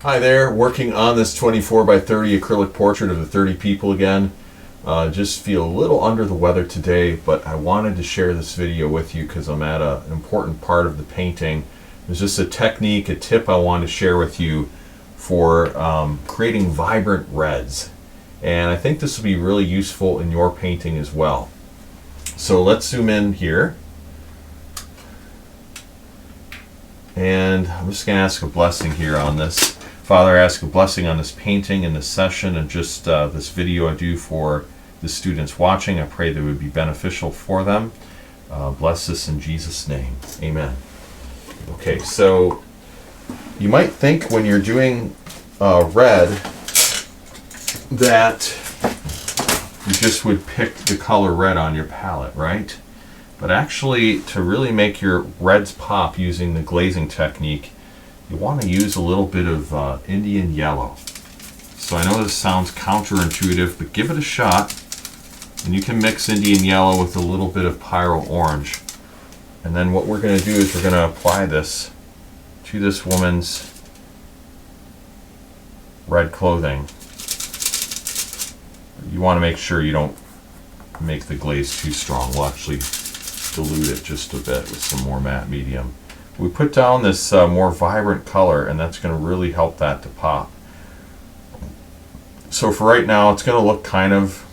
Hi there, working on this 24 by 30 acrylic portrait of the 30 people again. Just feel a little under the weather today, but I wanted to share this video with you because I'm at an important part of the painting. There's just a technique, a tip I want to share with you for creating vibrant reds. And I think this will be really useful in your painting as well. So let's zoom in here. And I'm just going to ask a blessing here on this. Father, I ask a blessing on this painting and this session and just this video I do for the students watching. I pray that it would be beneficial for them. Bless this in Jesus' name. Amen. Okay, so you might think when you're doing red that you just would pick the color red on your palette, right? But actually, to really make your reds pop using the glazing technique, you want to use a little bit of Indian yellow. So I know this sounds counterintuitive, but give it a shot. And you can mix Indian yellow with a little bit of pyro orange. And then what we're going to do is we're going to apply this to this woman's red clothing. You want to make sure you don't make the glaze too strong. We'll actually dilute it just a bit with some more matte medium. We put down this more vibrant color, and that's going to really help that to pop. So for right now, it's going to look kind of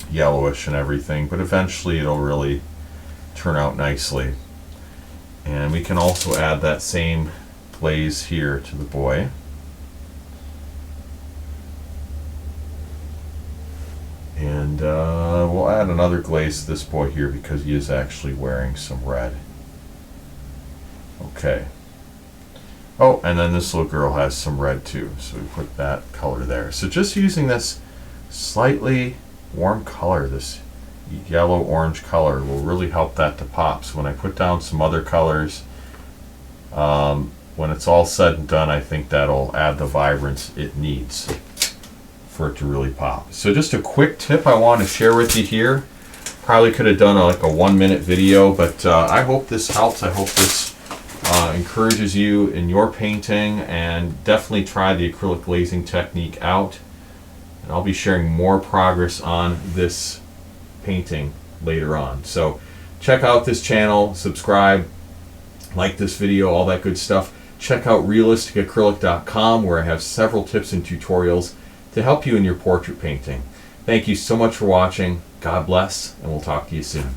yellowish and everything, but eventually it'll really turn out nicely. And we can also add that same glaze here to the boy. And we'll add another glaze to this boy here because he is actually wearing some red. Okay. Oh, and then this little girl has some red too, so we put that color there. So just using this slightly warm color, this yellow-orange color, will really help that to pop. So when I put down some other colors, when it's all said and done, I think that'll add the vibrance it needs for it to really pop. So just a quick tip I want to share with you here. Probably could have done like a 1-minute video, but I hope this helps. I hope this encourages you in your painting, and definitely try the acrylic glazing technique out. And I'll be sharing more progress on this painting later on. So check out this channel, subscribe, like this video, all that good stuff. Check out realisticacrylic.com where I have several tips and tutorials to help you in your portrait painting. Thank you so much for watching. God bless, and we'll talk to you soon.